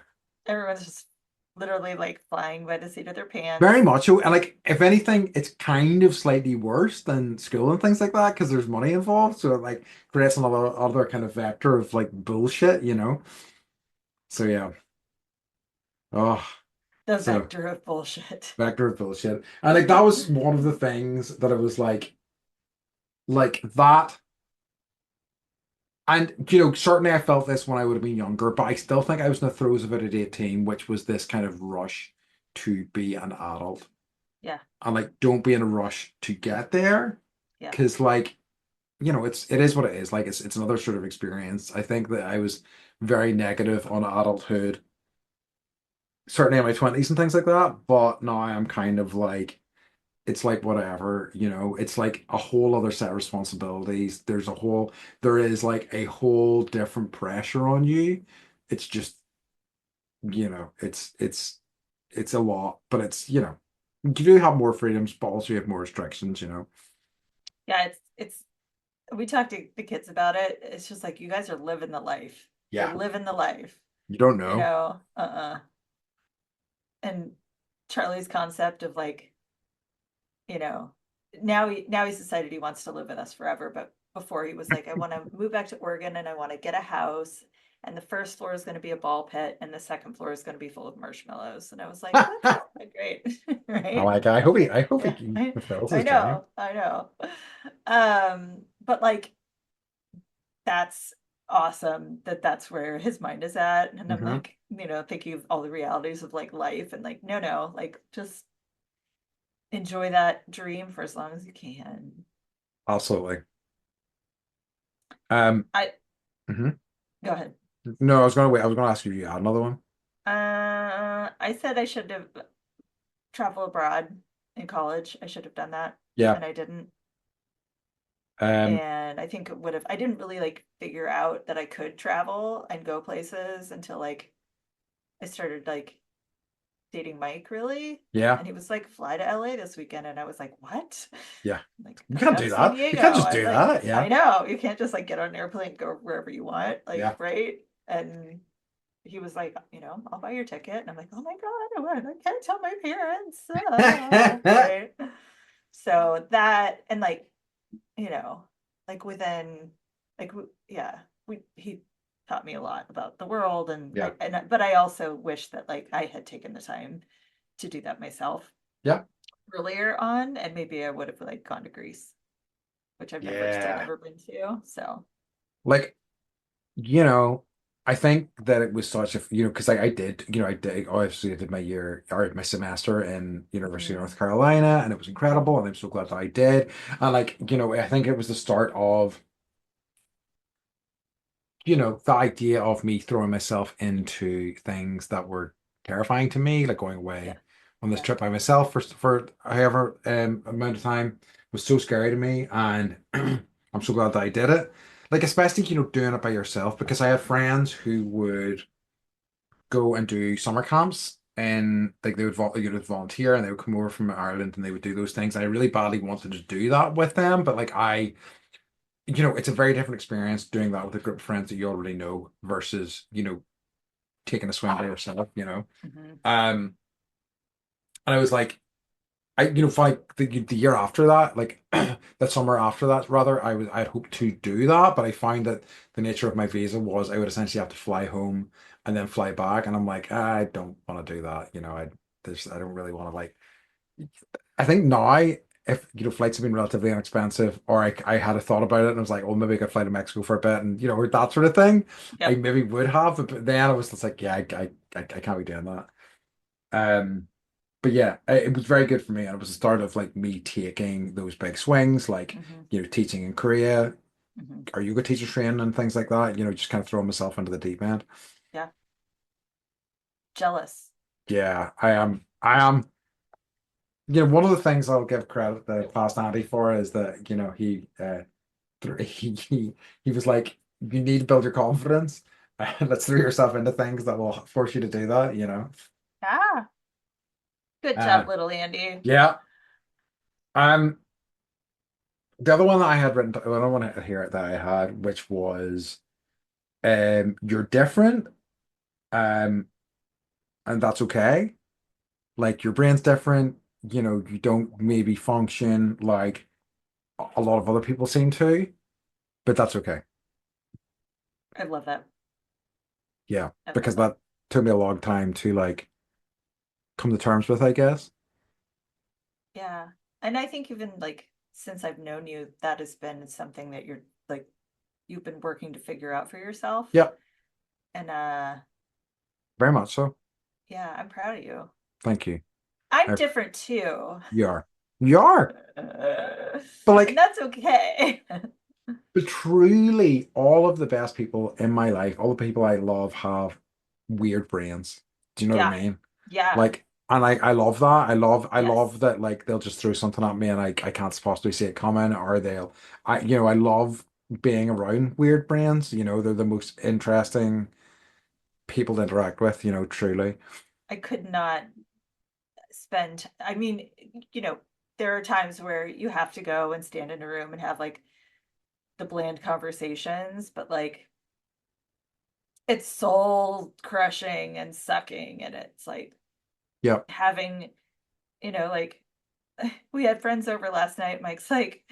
everyone's just literally like flying by the seat of their very pants. macho. And like, if anything, it's kind of slightly worse than school and things like that because there's money involved. So it like creates another other kind of vector of like bullshit. So yeah. Oh. The So vector of bullshit. vector of bullshit. And like that was one of the things that I was like that. And certainly I felt this when I would have been younger, but I still think I was in the throes of it at 18, which was this kind of rush to be an adult. Yeah, And like don't be in a rush to get there. yeah. Cause like, it is what it is. Like it's another sort of experience. I think that I was very negative on adulthood, certainly in my 20s and things like that. But now I'm kind of like it's like whatever. It's like a whole other set of responsibilities. There is like a whole different pressure on you. It's just, it's a lot, but you do have more freedoms, but also you have more restrictions. Yeah, it's we talked to the kids about it. It's just like you guys are living the life. You're Yeah. living the life, You don't know. And Charlie's concept of like, you know, now he's decided he wants to live with us forever, but before he was like, I want to move back to Oregon and I want to get a house. And the first floor is going to be a ball pit, and the second floor is going to be full of marshmallows. And I was like, that's not great, I right? like I hope Yeah, he fulfills I his dream. know, I know. But like that's awesome that that's where his mind is at. And I'm Hmm. like, thinking of all the realities of like life and like, no, like just enjoy that dream for as long as you can. Absolutely. Um, I mhm. Go ahead. No, I was gonna wait. I was gonna ask you, you had another one. I said I should have traveled abroad in college. I should have done that, Yeah. and I didn't. Um, And I think it would have, I didn't really like figure out that I could travel and go places until like I started like dating Mike really. yeah. And he was like, fly to LA this weekend. And I was like, what? Yeah. I'm like, You come can't down to do San that. You Diego. can't just I do like, that. I Yeah. know you can't just like get on an airplane and go wherever you want. Like, Yeah. right. And he was like, I'll buy your ticket. And I'm like, oh my God, I can't tell my parents. Right. So that, and like, you know, like within, like, yeah, he taught me a lot about the world. Yeah. But I also wish that like I had taken the time to do that myself Yeah. earlier on. And maybe I would have like gone to Greece, which I've still Yeah. never been to. So, Like, you know, I think that it was such because like obviously I did my year or my semester in University of mhm, North Carolina and it was incredible mhm, and I'm so glad that I did. And like, I think it was the start of the idea of me throwing myself into things that were terrifying to me, like going yeah, away on this yeah, trip by myself for however amount of time was so scary to me, and I'm so glad that I did it. Like especially doing it by yourself because I had friends who would go and do summer camps. And like they would volunteer and they would come over from Ireland and they would do those things. And I really badly wanted to do that with them, but like it's a very different experience doing that with a group of friends that you already know versus, taking a swim by yourself. mhm, And I was like, for like the year after that, like that summer after that, rather, I'd hoped to do that, but I find that the nature of my visa was I would essentially have to fly home and then fly back, and I'm like, I don't want to do that. I don't really want to like. I think now, if flights have been relatively inexpensive, or I had a thought about it and I was like, oh, maybe I could fly to Mexico for a bit, and or that sort of thing, I Yep. maybe would have, but then I was just like, yeah, I can't be doing that. Um. But yeah, it was very good for me. And it was the start of like me taking those big swings, like, Hmm. teaching in Korea, Hmm. or yoga teacher training and things like that, just kind of throwing myself into the deep end. Yeah. Jealous. Yeah, I am, one of the things I'll give credit to past Andy for is that, he was like, you need to build your confidence. Let's throw yourself into things that will force you to do that. Ah, good Uh, job, little Andy. yeah. Um, the other one that I had written, the other one here that I had, which was you're different, um, and that's okay. Like your brain's different, you don't maybe function like a lot of other people seem to, but that's okay. I love that. Yeah, I love because that. that took me a long time to like come to terms with, I guess. Yeah. And I think even like since I've known you, that has been something that like you've been working to figure out for yourself. Yeah, And very much so. yeah, I'm proud of you. Thank you. I'm I, different too. you are. You are. Uh, But and like, that's okay. but truly, all of the best people in my life, all the people I love have weird brains. Do you know what I Yeah. mean? Yeah. Like, and I love that. I love Yes. that like they'll just throw something at me and I can't possibly see it coming, or I love being around weird brains. They're the most interesting people to interact with, truly. I could not I mean, there are times where you have to go and stand in a room and have like the bland conversations, but like it's soul crushing and sucking. And it's like Yep. having, like we had friends over last night. Mike's like,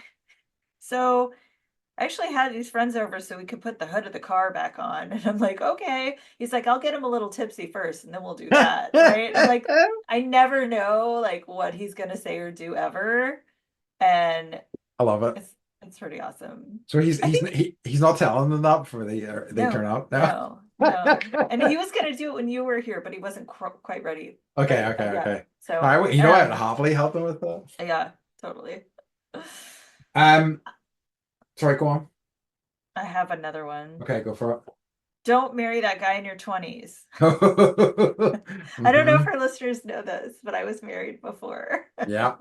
so I actually had these friends over so we could put the hood of the car back on. And I'm like, okay. He's like, I'll get him a little tipsy first and then we'll do that. Right. I'm like, I never know like what he's gonna say or do ever. And I love it. it's it's pretty awesome. So he's I he's think he's not telling them that before they turn no, up. No. no, no. And he was gonna do it when you were here, but he wasn't quite Okay, ready okay, yet. okay. So, I would happily help them with that. yeah, totally. Um, sorry, go on. I have another one. Okay, go for Don't marry that guy in your 20s. it. I don't know if Hmm. our listeners know this, but I was married before. Yeah,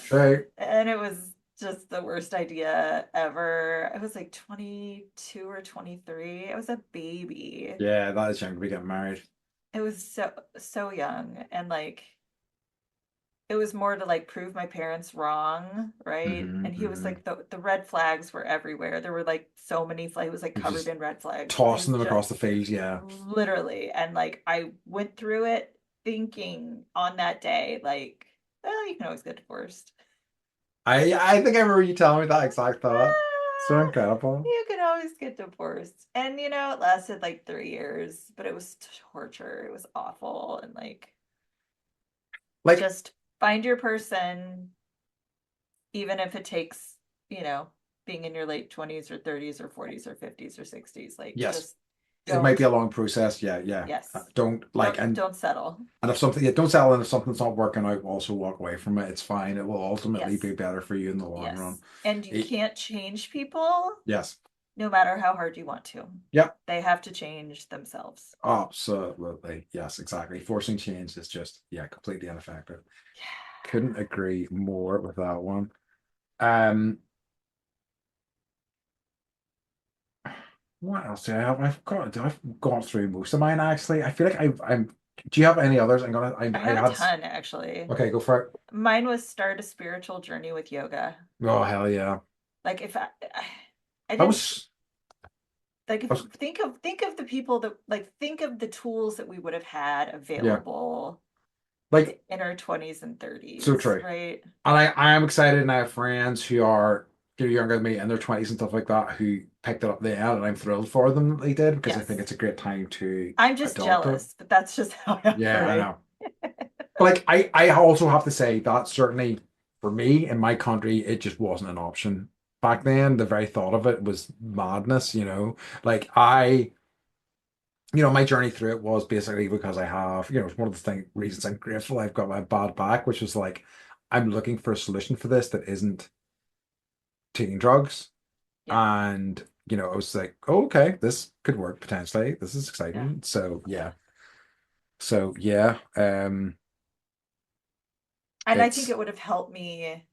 true. And it was just the worst idea ever. I was like 22 or 23. I was a baby. Yeah, that is young to be getting married. It was so young, and like it was more to like prove my parents wrong, right? Hmm. And he was Hmm. like the red flags were everywhere. There were like so many flags. It was like You're covered just in red flags. It tossing was them just across the field. Yeah, literally. And like I went through it thinking on that day, like, well, you can always get divorced. I think I remember you telling me that exact thought. So Ah, incredible. you can always get divorced. And it lasted like 3 years, but it was torture. It was awful. And like Like, just find your person, even if it takes, you know, being in your late 20s or 30s or 40s or 50s or 60s. Like yes, just it might be don't, a long process. Yeah, yeah. yes, Don't like don't settle. and if something, yeah, don't settle in if something's not working out, also walk away from it. It's fine. It will ultimately be Yes. better for you in the long run. Yes. And you It, can't change people yes. no matter how hard you want to. Yep. They have to change themselves. Absolutely. Yes, exactly. Forcing change is just, yeah, completely ineffective. Couldn't agree more with that one. Um, what else do I have? I've gone through most of mine actually. I feel like I'm. Do you have any others? I I have a had. ton actually. Okay, go for it. Mine was start a spiritual journey with yoga. Oh hell yeah! Like if I That didn't was. like if That was think of the people that like think of the tools that we would have had yeah. available Like, inner 20s and so 30s, true. right? And I am excited, and I have friends who are, younger than me in their 20s and stuff like that who picked it up then, and I'm thrilled for them that they did because I think Yes. it's a great time to I'm just adopt it. jealous, but that's just how I Yeah, I operate. know. But like I also have to say that certainly for me in my country, it just wasn't an option back then. The very thought of it was madness, you know. Like my journey through it was basically because I have, it's one of the reasons I'm grateful I've got my bad back, which was like I'm looking for a solution for this that isn't taking drugs. Yeah, And, I was like, oh, okay, this could work potentially. This is yeah. exciting. So yeah. So yeah, And I think it's it would have helped me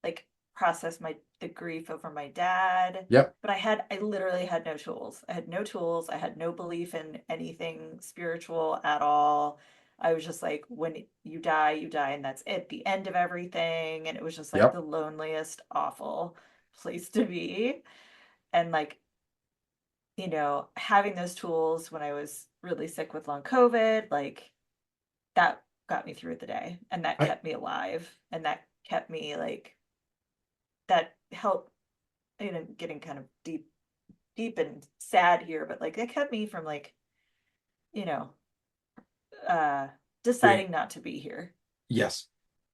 like process the grief over my dad. yep, But I literally had no tools. I had no tools. I had no belief in anything spiritual at all. I was just like, when you die, and that's it, the end of everything. And it was just like yep. the loneliest, awful place to be. And like, having those tools when I was really sick with long COVID, like that got me through the day and that I kept me alive and that kept me like that helped, getting kind of deep and sad here, but like it kept me from like, you know, uh doing deciding not to be here. yes,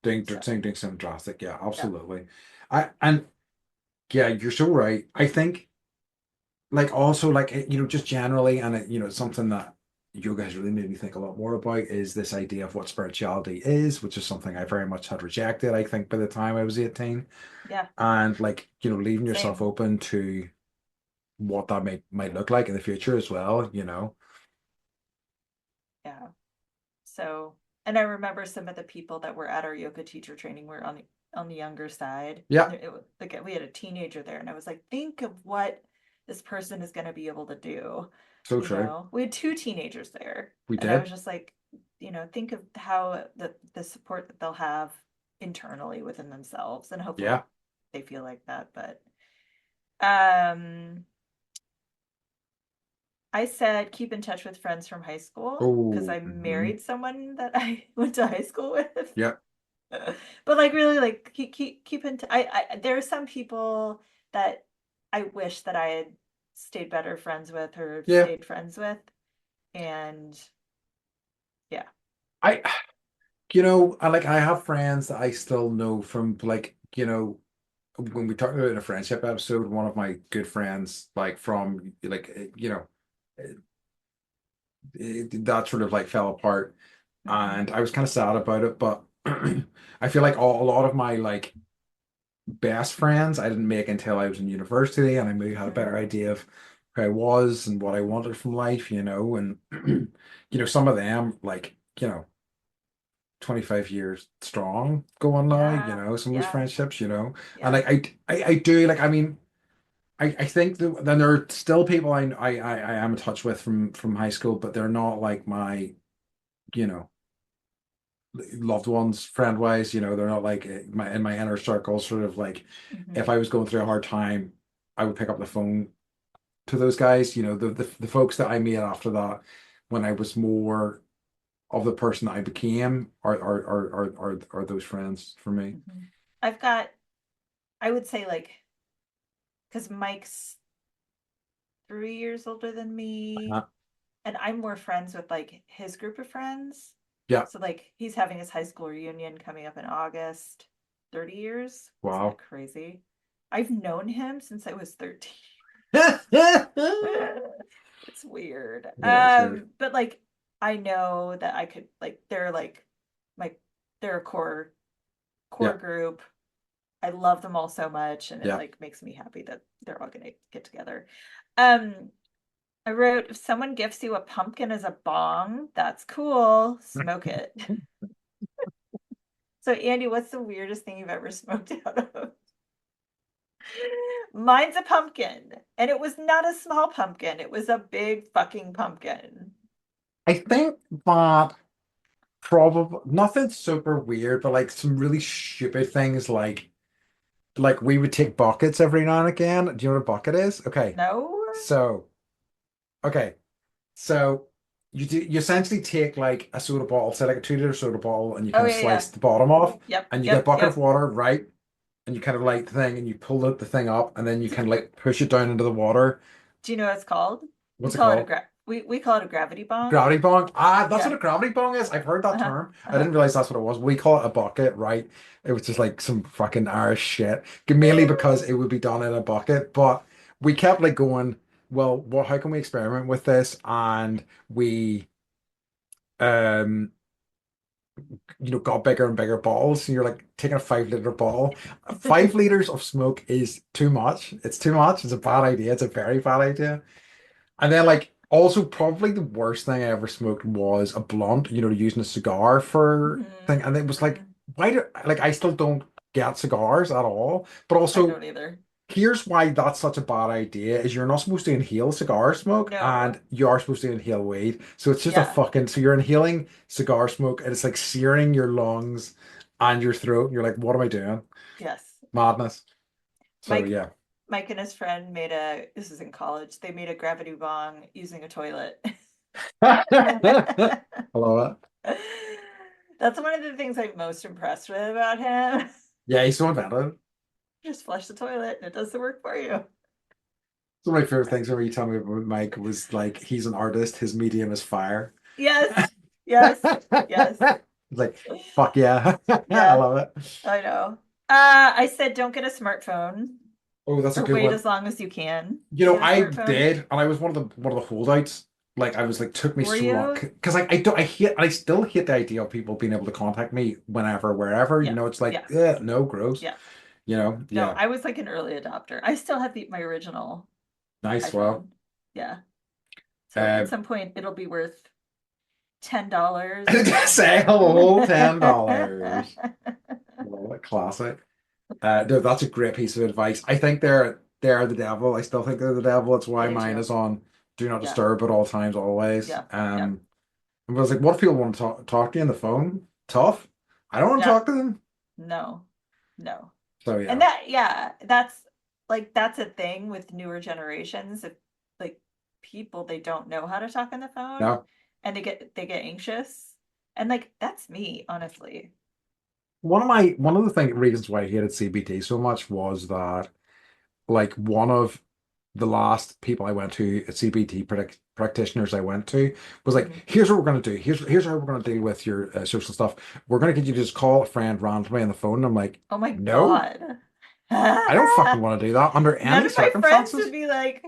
So doing something drastic. Yeah, yeah, absolutely. And yeah, you're so right. I think like also like just generally, and it's something that you guys really made me think a lot more about is this idea of what spirituality is, which is something I very much had rejected, I think, by the time I was 18. yeah, And like, leaving yourself same. open to what that might look like in the future as well. Yeah. So, and I remember some of the people that were at our yoga teacher training were on the younger side, and Yeah, like we had a teenager there, and I was like, think of what this person is going to be able to do. so true. We had two teenagers there, We and I was did. just like, think of how the support that they'll have internally within themselves, and hopefully Yeah. they feel like that. But um, I said keep in touch with friends from high school because Oh, I married someone that I went to high school with. yeah. But like really like keep in there are some people that I wish that I had stayed better friends with or Yeah. stayed friends with. And yeah. I I have friends that I still know from like, when we talked about in a friendship episode, one of my good friends, like from like that sort of like fell apart, Hmm. and I was kind of sad about it. But I feel like a lot of my like best friends I didn't make until I was in university, and I maybe had a Hmm. better idea of who I was and what I wanted from life. And some of them like 25 years strong going now, Yeah. some of those Yeah. friendships. And Yeah. like I do like I mean I think that then there are still people I am in touch with from high school, but they're not like my, you know, loved ones friend wise. They're not like in my inner circle, sort of like if Hmm. I was going through a hard time, I would pick up the phone to those guys, the folks that I made after that when I was more of the person that I became are those friends for me. Hmm. I've got, I would say like, because Mike's 3 years older than me, Uh, and I'm more friends with like his group of friends. yeah. So like he's having his high school reunion coming up in August. 30 years. Isn't that Wow. crazy? I've known him since I was 13. Yeah, It's weird. it's weird. But like I know that I could like my they're a core Yeah, group. I love them all so much and it yeah. like makes me happy that they're all gonna get together. Um I wrote, if someone gifts you a pumpkin as a bong, that's cool. Smoke it. So, Andy, what's the weirdest thing you've ever smoked out of? Mine's a pumpkin. And it was not a small pumpkin, it was a big fucking pumpkin. I think that probably nothing super weird, but like some really stupid things like we would take buckets every now and again. Do you know what a bucket is? Okay. No? So, okay. So you essentially take like a soda bottle, say like a 2 liter soda bottle, and you Oh kind of yeah, yeah. slice the bottom off, Yep, and you get a yep, bucket of yep. water, right? And you kind of light the thing, and you pull the thing up, and then you kind of like push it down into the water. Do you know what it's called? We What's it call it a called? gra we call it a gravity bong. Gravity bong. Ah, that's what Yeah. a gravity bong is. I've heard that Uh-huh. term. I Uh-huh. didn't realize that's what it was. We call it a bucket, right? It was just like some fucking Irish shit. Mainly because it would be done in a bucket. But we kept like going, well, how can we experiment with this? And we um got bigger and bigger bottles. And you're like taking a 5 liter bottle. 5 liters of smoke is too much. It's too much. It's a bad idea. It's a very bad idea. And then like also probably the worst thing I ever smoked was a blunt, using a cigar for Hmm. thing. And it was like, Hmm. why do like I still don't get cigars at all. But I also don't either. here's why that's such a bad idea is you're not supposed to inhale cigar smoke No. and you are supposed to inhale weed. So it's just a Yeah. fucking so you're inhaling cigar smoke and it's like searing your lungs and your throat. And you're like, what am I doing? Yes. Madness. So Mike yeah. Mike and his friend this is in college, they made a gravity bong using a toilet. I love it. That's one of the things I'm most impressed with about him. Yeah, he's so inventive. Just flush the toilet and it does the work for you. One of my favorite things whenever you tell me about Mike was like he's an artist, his medium is fire. Yes. Yes. Yes. It's like, fuck yeah. I Yeah, love it. I know. I said don't get a smartphone Oh, that's a or good wait one. as long as you can to get a I smartphone. did, and I was one of the holdouts. Like I was like, took me Were so long you? because like I still hate the idea of people being able to contact me whenever, wherever. Yeah. It's like, Yeah. no, gross. Yeah. No, Yeah, I was like an early adopter. I still have my original nice. Well, iPhone. Yeah. So at uh, some point it'll be worth $10 I and just say hello, $10. Well, a classic. No, that's a great piece of advice. I think they're the devil. I still think they're the devil. It's I why do mine too. is on do not Yeah. disturb at all times, always. Yeah. Yeah. I was like, what if people want to talk to you on the phone? Tough. I don't want to Yeah. talk to them. No. No. So And yeah, that, yeah, that's a thing with newer generations. If like people, they don't know how to talk on the phone no. and they get anxious. And like that's me, honestly. One of the reasons why I hated CBT so much was that like one of the last people I went to, CBT practitioners I went to, was like, Mhm. here's what we're gonna do. Here's how we're gonna deal with your social stuff. We're gonna get you to just call a friend randomly on the phone. And I'm like, Oh my no, God. I don't fucking want to do that under None any of my friends would circumstances. be like,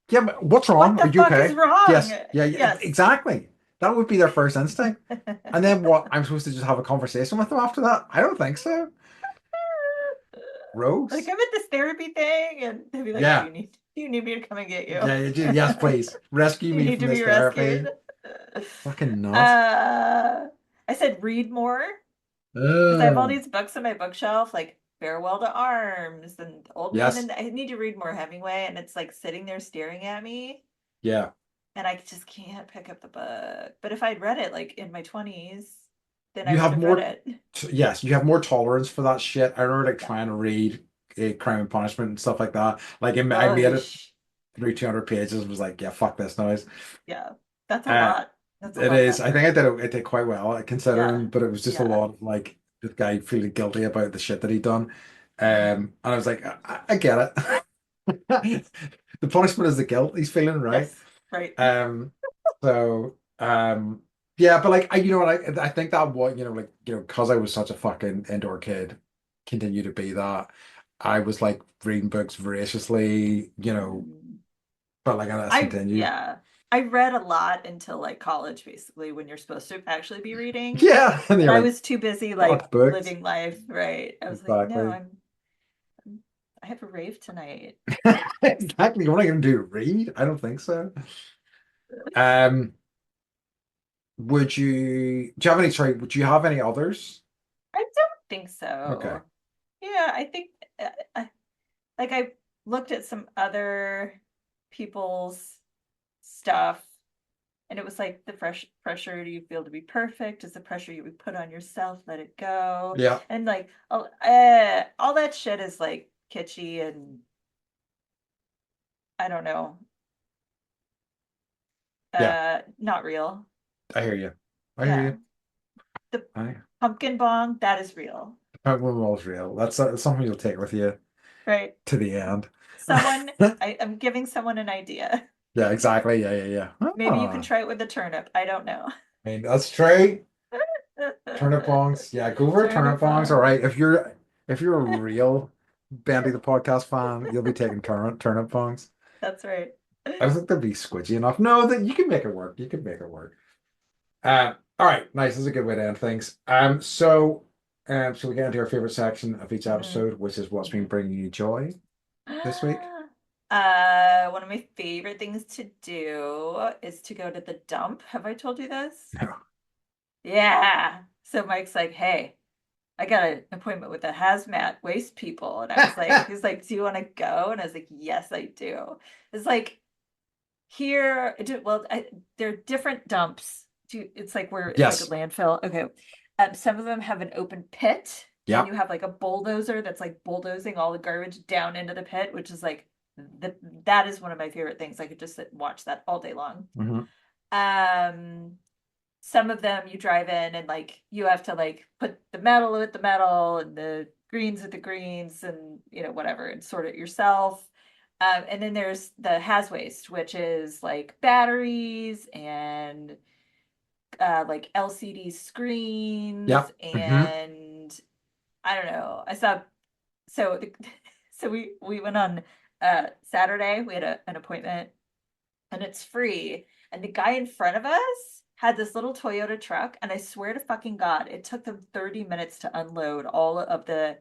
Yeah, but what's what wrong? Are the you fuck is okay? wrong? Yes, yeah, yeah, Yes. exactly. That would be their first instinct. And then what? I'm supposed to just have a conversation with them after that? I don't think so. Like Rose? I'm at this therapy thing and they'd be like, Yeah. do you need me to come and get you? Yeah, yes, please. Rescue Do you me need from to this be rescued? therapy. Fucking nuts. Uh, I said read more because I have all Oh, these books on my bookshelf, like Farewell to Arms and Old Man, yes. and I need to read more Hemingway, and it's like sitting there staring at me, Yeah. and I just can't pick up the book. But if I'd read it like in my 20s, then I You would have have read more, it. yes, you have more tolerance for that shit. I remember like Yeah. trying to read Crime and Punishment and stuff like that. Like I Oh, made it through 200 pages and was like, yeah, fuck this noise. yeah. That's a Uh, lot. That's a it lot of is. I think effort. I did quite well considering, Yeah. but it was just a Yeah. lot of like the guy feeling guilty about the shit that he'd done. Hmm. And I was like, I get it. The punishment is the guilt he's feeling, right? Yes. Right. Um, so yeah, but like I think that what like because I was such a fucking indoor kid, continue to be that. I was like reading books voraciously, Mm. but like that's continued. Yeah. I read a lot until like college, basically, when you're supposed to actually be reading. Yeah, and And you're I like, was too busy like fuck books. living life, right? I was like, no, Exactly. I have a rave tonight. Exactly. You're not even do read? I don't think so. Um, do you have any, sorry, would you have any others? I don't think Okay. so. Yeah, I think I, like I looked at some other people's stuff and it was like the fresh pressure you feel to be perfect is the pressure you would put on yourself, let it go. Yeah. And like all that shit is like kitschy and I don't know. Yeah, Not real. I hear you. I hear Yeah. you. The I pumpkin bong, that is real, We're real. That's something you'll take with you right? to the end. Someone, I'm giving someone an idea. Yeah, exactly. Yeah, yeah, yeah. Maybe you can Ah, try it with a turnip. I don't know. I mean, that's true. Turnip bongs. Yeah, go for turnip Turnip bongs. All bong. right. If you're a real Bendy the podcast fan, you'll be taking turnip bongs. That's right. I think they'd be squidgy enough. No, that you can make it work. You can make it work. All right, nice. This is a good way to end things. So we get into our favorite section of each hmm episode, which is what's been hmm bringing you joy this week. One of my favorite things to do is to go to the dump. Have I told you this? No. Yeah. So Mike's like, hey, I got an appointment with the hazmat waste people. And I was like, he's like, do you want to go? And I was like, yes, I do. It's like here, well, they're different dumps. It's like where it's like a Yes. landfill. Okay. Some of them have an open pit, and Yeah. you have like a bulldozer that's like bulldozing all the garbage down into the pit, which is like that is one of my favorite things. I could just sit and watch that all day long. Hmm. Um, some of them you drive in and like you have to like put the metal with the metal and the greens with the greens and whatever and sort it yourself. And then there's the has waste, which is like batteries and like LCD Yeah. screens Hmm. and I don't know. I saw so so we went on Saturday. We had an appointment and it's free. And the guy in front of us had this little Toyota truck, and I swear to fucking God, it took them 30 minutes to unload all of the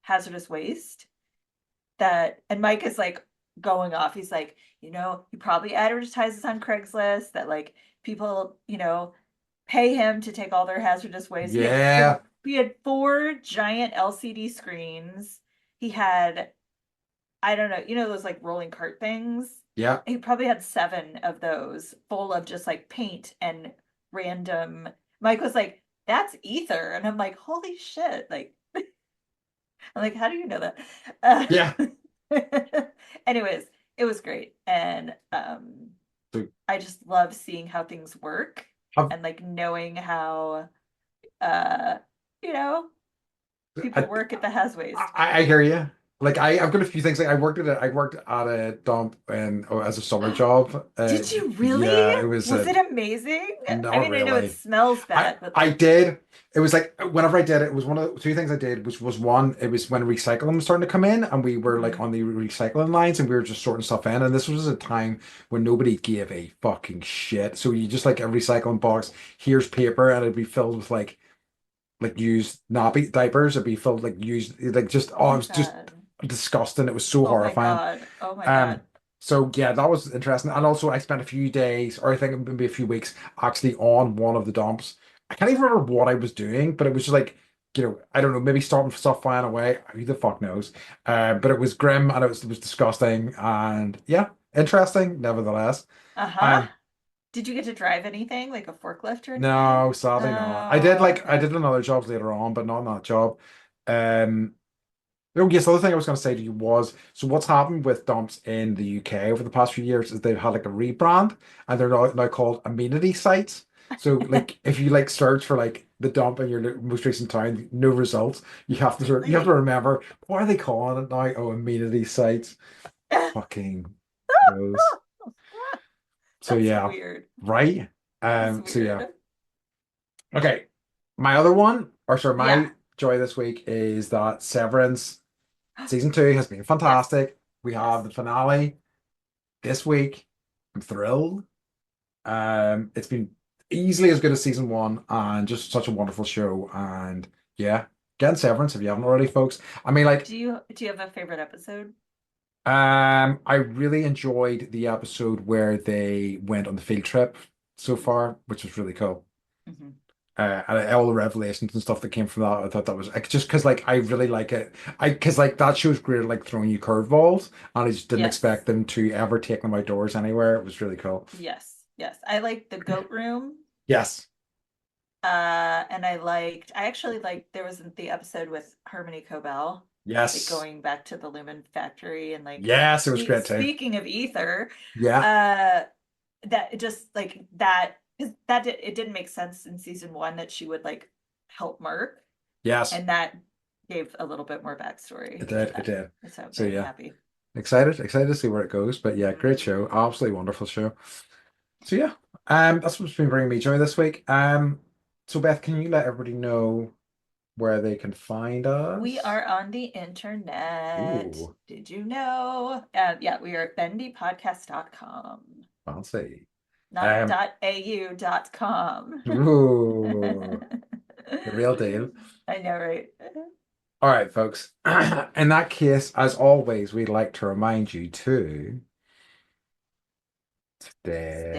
hazardous waste and Mike is like going off. He's like, he probably advertises on Craigslist that like people, pay him to take all their hazardous waste. Yeah. He had four giant LCD screens. He had I don't know, those like rolling cart things? Yeah. He probably had seven of those full of just like paint and random. Mike was like, that's ether. And I'm like, holy shit. Like, I'm like, how do you know that? Yeah. Anyways, it was great. And So I just love seeing how things work have and like knowing how, uh, you know, people I, work at the has waste. I hear you. Like I've got a few things. Like I worked at a dump and as a summer job. Did you really? Yeah, it was Was it amazing? I not mean, I know it really. smells bad, but I like, did. It was like whenever I did it, it was one of the two things I did, which was one, it was when recycling was starting to come in and we were like mhm. on the recycling lines and we were just sorting stuff in. And this was a time when nobody gave a fucking shit. So you just like a recycling box, here's paper, and it'd be filled with like used nappy diapers. It'd be filled like used like just Oh it my was just God. disgusting. It was so Oh my horrifying. God. Oh my Um, God. so yeah, that was interesting. And also I spent a few days, or I think maybe a few weeks, actually on one of the dumps. I can't even remember what I was doing, but it was just like, I don't know, maybe stopping stuff flying away. Who the fuck knows? But it was grim and it was disgusting and yeah, interesting nevertheless. Uh-huh. Um, Did you get to drive anything, like a forklift or anything? no, sadly not. Oh, I okay. did another jobs later on, but not in that job. Um, Oh, yes, the other thing I was going to say to you was, so what's happened with dumps in the UK over the past few years is they've had like a rebrand and they're now called amenity sites. So like if you like search for like the dump in your most recent town, no results. You have to Really? remember what are they calling it now? Oh, amenity sites. Fucking those. So That's yeah, weird. right. That's So yeah. weird. Okay. My other one, or sorry, Yeah. my joy this week is that Severance Season 2 has been Yes. fantastic. We have Yes. the finale this week. I'm thrilled. It's been easily as good as season 1 and just such a wonderful show. And yeah, get Severance if you haven't already, folks. I mean, like, Do you have a favorite episode? I really enjoyed the episode where they went on the field trip so far, which was really cool. hmm And all the revelations and stuff that came from that, I thought that was like, just because like I really like it. Because like that show's great at like throwing you curveballs, and I just didn't Yes. expect them to ever take them outdoors anywhere. It was really cool. Yes. Yes. I like the goat room. Yes, And I actually liked, there was the episode with Harmony Cobell, like yes, going back to the Lumen factory and like yes. It was great too. speaking of ether, Yeah, uh, that it just like that, because it didn't make sense in season one that she would like help Mark, Yes, and that gave a little bit more it backstory to did. It that. did. So it So made me yeah, happy. excited to see where it goes. But yeah, great show. Mhm. Absolutely wonderful show. So yeah, that's what's been bringing me joy this week. So Beth, can you let everybody know where they can find We us? are on the internet. Ooh, Did you know? Yeah, we are at bendypodcast.com, fancy. not Um, .au.com. ooh, the real deal. I know, right? All right, folks. In that case, as always, we'd like to remind you to stay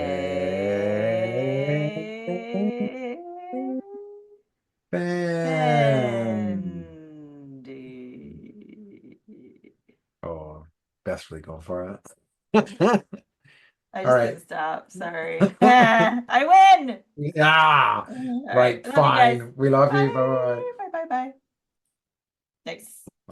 Stay fan. bendy. Oh, Beth's really going for it. I All just right. couldn't stop. Sorry. I win. Yeah. All right. Right, Love you guys. fine. We love you. Bye bye. Bye. Bye. Bye. Bye. Nice.